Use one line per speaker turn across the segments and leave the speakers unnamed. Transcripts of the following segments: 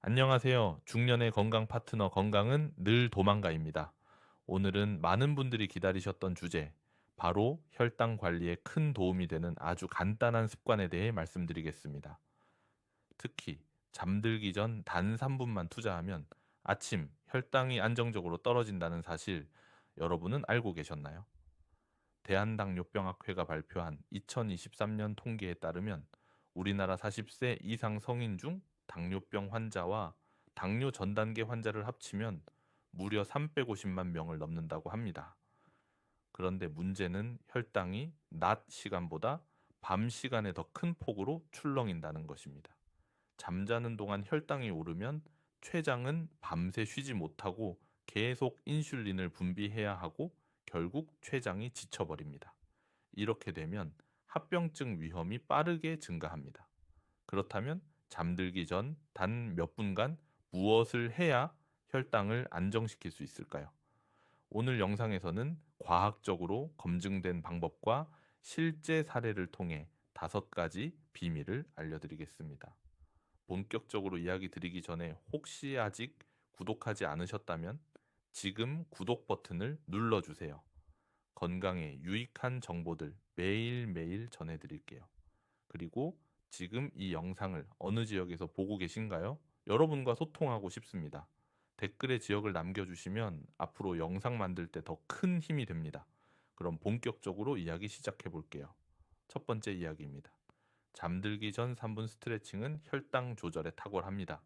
안녕하세요. 중년의 건강 파트너 건강은 늘 도망가입니다. 오늘은 많은 분들이 기다리셨던 주제, 바로 혈당 관리에 큰 도움이 되는 아주 간단한 습관에 대해 말씀드리겠습니다. 특히 잠들기 전 단 3분만 투자하면 아침 혈당이 안정적으로 떨어진다는 사실 여러분은 알고 계셨나요? 대한당뇨병학회가 발표한 2023년 통계에 따르면 우리나라 40세 이상 성인 중 당뇨병 환자와 당뇨 전 단계 환자를 합치면 무려 350만 명을 넘는다고 합니다. 그런데 문제는 혈당이 낮 시간보다 밤 시간에 더 큰 폭으로 출렁인다는 것입니다. 잠자는 동안 혈당이 오르면 췌장은 밤새 쉬지 못하고 계속 인슐린을 분비해야 하고 결국 췌장이 지쳐버립니다. 이렇게 되면 합병증 위험이 빠르게 증가합니다. 그렇다면 잠들기 전 단 몇 분간 무엇을 해야 혈당을 안정시킬 수 있을까요? 오늘 영상에서는 과학적으로 검증된 방법과 실제 사례를 통해 5가지 비밀을 알려드리겠습니다. 본격적으로 이야기 드리기 전에 혹시 아직 구독하지 않으셨다면 지금 구독 버튼을 눌러주세요. 건강에 유익한 정보들 매일매일 전해드릴게요. 그리고 지금 이 영상을 어느 지역에서 보고 계신가요? 여러분과 소통하고 싶습니다. 댓글에 지역을 남겨주시면 앞으로 영상 만들 때 더 큰 힘이 됩니다. 그럼 본격적으로 이야기 시작해 볼게요. 첫 번째 이야기입니다. 잠들기 전 3분 스트레칭은 혈당 조절에 탁월합니다.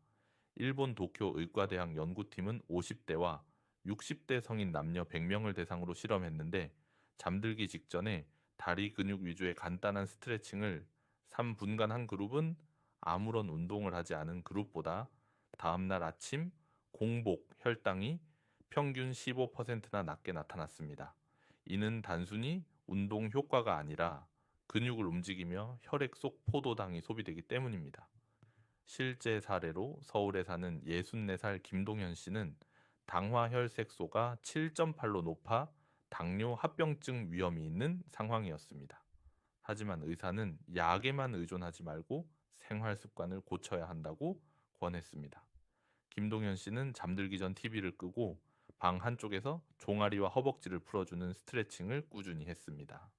일본 도쿄 의과대학 연구팀은 50대와 60대 성인 남녀 100명을 대상으로 실험했는데 잠들기 직전에 다리 근육 위주의 간단한 스트레칭을 3분간 한 그룹은 아무런 운동을 하지 않은 그룹보다 다음날 아침 공복 혈당이 평균 15%나 낮게 나타났습니다. 이는 단순히 운동 효과가 아니라 근육을 움직이며 혈액 속 포도당이 소비되기 때문입니다. 실제 사례로 서울에 사는 64살 김동현 씨는 당화혈색소가 7.8로 높아 당뇨 합병증 위험이 있는 상황이었습니다. 하지만 의사는 약에만 의존하지 말고 생활 습관을 고쳐야 한다고 권했습니다. 김동현 씨는 잠들기 전 TV를 끄고 방 한쪽에서 종아리와 허벅지를 풀어주는 스트레칭을 꾸준히 했습니다.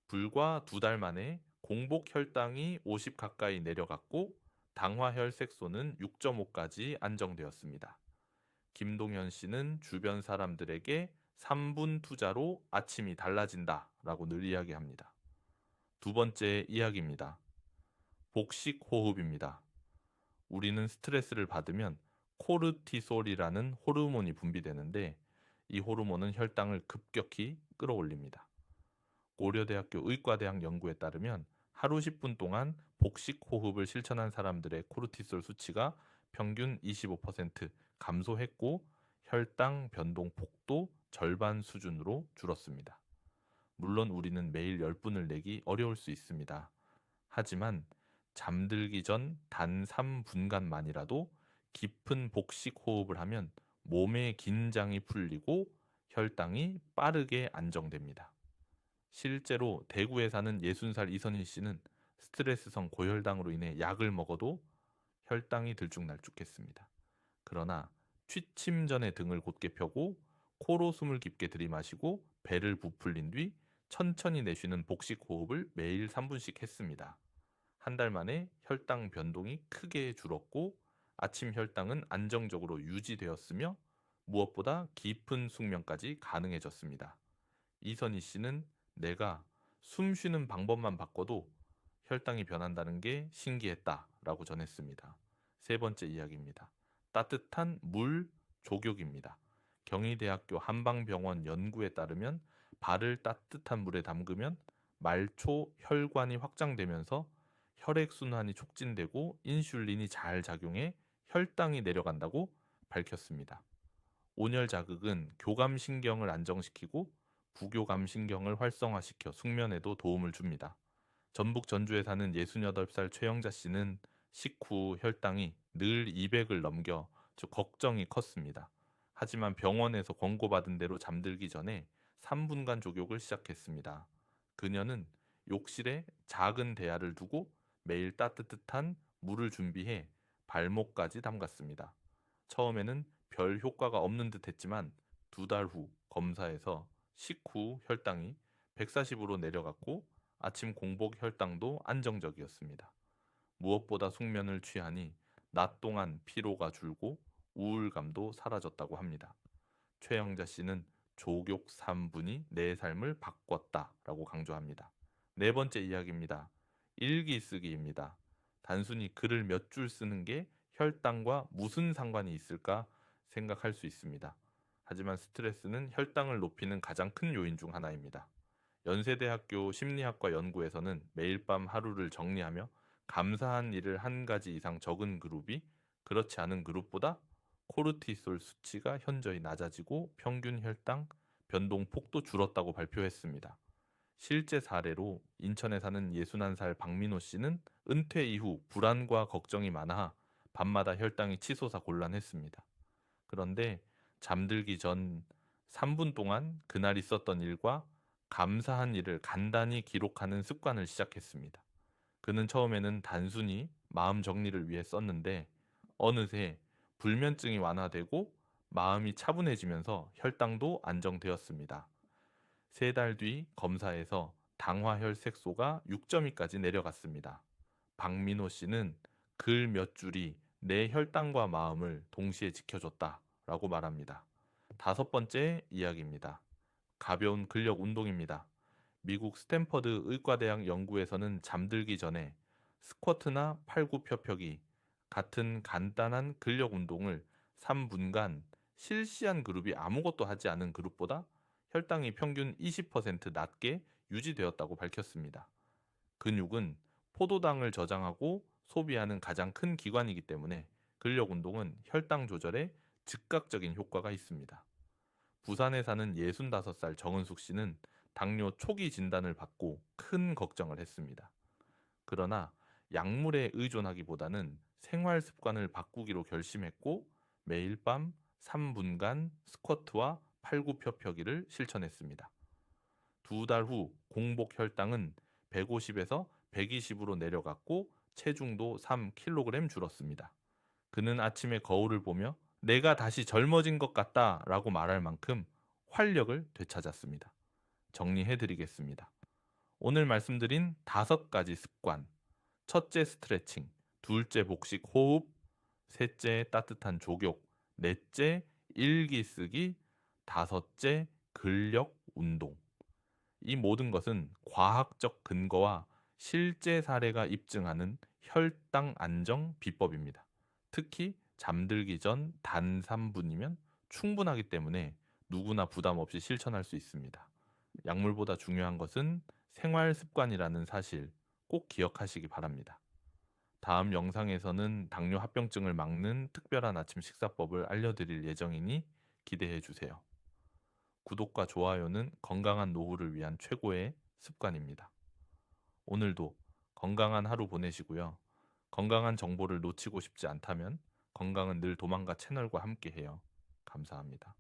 불과 2달 만에 공복 혈당이 50 가까이 내려갔고 당화혈색소는 6.5까지 안정되었습니다. 김동현 씨는 주변 사람들에게 3분 투자로 아침이 달라진다라고 늘 이야기합니다. 두 번째 이야기입니다. 복식 호흡입니다. 우리는 스트레스를 받으면 코르티솔이라는 호르몬이 분비되는데 이 호르몬은 혈당을 급격히 끌어올립니다. 고려대학교 의과대학 연구에 따르면 하루 10분 동안 복식 호흡을 실천한 사람들의 코르티솔 수치가 평균 25% 감소했고 혈당 변동 폭도 절반 수준으로 줄었습니다. 물론 우리는 매일 10분을 내기 어려울 수 있습니다. 하지만 잠들기 전 단 3분간만이라도 깊은 복식 호흡을 하면 몸의 긴장이 풀리고 혈당이 빠르게 안정됩니다. 실제로 대구에 사는 60살 이선희 씨는 스트레스성 고혈당으로 인해 약을 먹어도 혈당이 들쭉날쭉했습니다. 그러나 취침 전에 등을 곧게 펴고 코로 숨을 깊게 들이마시고 배를 부풀린 뒤 천천히 내쉬는 복식 호흡을 매일 3분씩 했습니다. 한 달 만에 혈당 변동이 크게 줄었고 아침 혈당은 안정적으로 유지되었으며 무엇보다 깊은 숙면까지 가능해졌습니다. 이선희 씨는 내가 숨 쉬는 방법만 바꿔도 혈당이 변한다는 게 신기했다라고 전했습니다. 세 번째 이야기입니다. 따뜻한 물 족욕입니다. 경희대학교 한방병원 연구에 따르면 발을 따뜻한 물에 담그면 말초 혈관이 확장되면서 혈액순환이 촉진되고 인슐린이 잘 작용해 혈당이 내려간다고 밝혔습니다. 온열 자극은 교감신경을 안정시키고 부교감신경을 활성화시켜 숙면에도 도움을 줍니다. 전북 전주에 사는 68살 최영자 씨는 식후 혈당이 늘 200을 넘겨 걱정이 컸습니다. 하지만 병원에서 권고받은 대로 잠들기 전에 3분간 족욕을 시작했습니다. 그녀는 욕실에 작은 대야를 두고 매일 따뜻한 물을 준비해 발목까지 담갔습니다. 처음에는 별 효과가 없는 듯 했지만 2달 후 검사에서 식후 혈당이 140으로 내려갔고 아침 공복 혈당도 안정적이었습니다. 무엇보다 숙면을 취하니 낮 동안 피로가 줄고 우울감도 사라졌다고 합니다. 최영자 씨는 조교 3분이 내 삶을 바꿨다라고 강조합니다. 네 번째 이야기입니다. 일기 쓰기입니다. 단순히 글을 몇 줄 쓰는 게 혈당과 무슨 상관이 있을까 생각할 수 있습니다. 하지만 스트레스는 혈당을 높이는 가장 큰 요인 중 하나입니다. 연세대학교 심리학과 연구에서는 매일 밤 하루를 정리하며 감사한 일을 한 가지 이상 적은 그룹이 그렇지 않은 그룹보다 코르티솔 수치가 현저히 낮아지고 평균 혈당 변동폭도 줄었다고 발표했습니다. 실제 사례로 인천에 사는 61살 박민호 씨는 은퇴 이후 불안과 걱정이 많아 밤마다 혈당이 치솟아 곤란했습니다. 그런데 잠들기 전 3분 동안 그날 있었던 일과 감사한 일을 간단히 기록하는 습관을 시작했습니다. 그는 처음에는 단순히 마음 정리를 위해 썼는데 어느새 불면증이 완화되고 마음이 차분해지면서 혈당도 안정되었습니다. 3달 뒤 검사에서 당화혈색소가 6.2까지 내려갔습니다. 박민호 씨는 글 몇 줄이 내 혈당과 마음을 동시에 지켜줬다라고 말합니다. 5번째 이야기입니다. 가벼운 근력 운동입니다. 미국 스탠퍼드 의과대학 연구에서는 잠들기 전에 스쿼트나 팔굽혀펴기 같은 간단한 근력 운동을 3분간 실시한 그룹이 아무것도 하지 않은 그룹보다 혈당이 평균 20% 낮게 유지되었다고 밝혔습니다. 근육은 포도당을 저장하고 소비하는 가장 큰 기관이기 때문에 근력 운동은 혈당 조절에 즉각적인 효과가 있습니다. 부산에 사는 65살 정은숙 씨는 당뇨 초기 진단을 받고 큰 걱정을 했습니다. 그러나 약물에 의존하기보다는 생활 습관을 바꾸기로 결심했고 매일 밤 3분간 스쿼트와 팔굽혀펴기를 실천했습니다. 2달 후 공복 혈당은 150에서 120으로 내려갔고 체중도 3kg 줄었습니다. 그는 아침에 거울을 보며 내가 다시 젊어진 것 같다라고 말할 만큼 활력을 되찾았습니다. 정리해 드리겠습니다. 오늘 말씀드린 5가지 습관. 첫째 스트레칭, 둘째 복식 호흡, 셋째 따뜻한 족욕, 넷째 일기 쓰기, 다섯째 근력 운동. 이 모든 것은 과학적 근거와 실제 사례가 입증하는 혈당 안정 비법입니다. 특히 잠들기 전 단 3분이면 충분하기 때문에 누구나 부담 없이 실천할 수 있습니다. 약물보다 중요한 것은 생활 습관이라는 사실 꼭 기억하시기 바랍니다. 다음 영상에서는 당뇨 합병증을 막는 특별한 아침 식사법을 알려드릴 예정이니 기대해 주세요. 구독과 좋아요는 건강한 노후를 위한 최고의 습관입니다. 오늘도 건강한 하루 보내시고요. 건강한 정보를 놓치고 싶지 않다면 건강은 늘 도망가 채널과 함께해요. 감사합니다.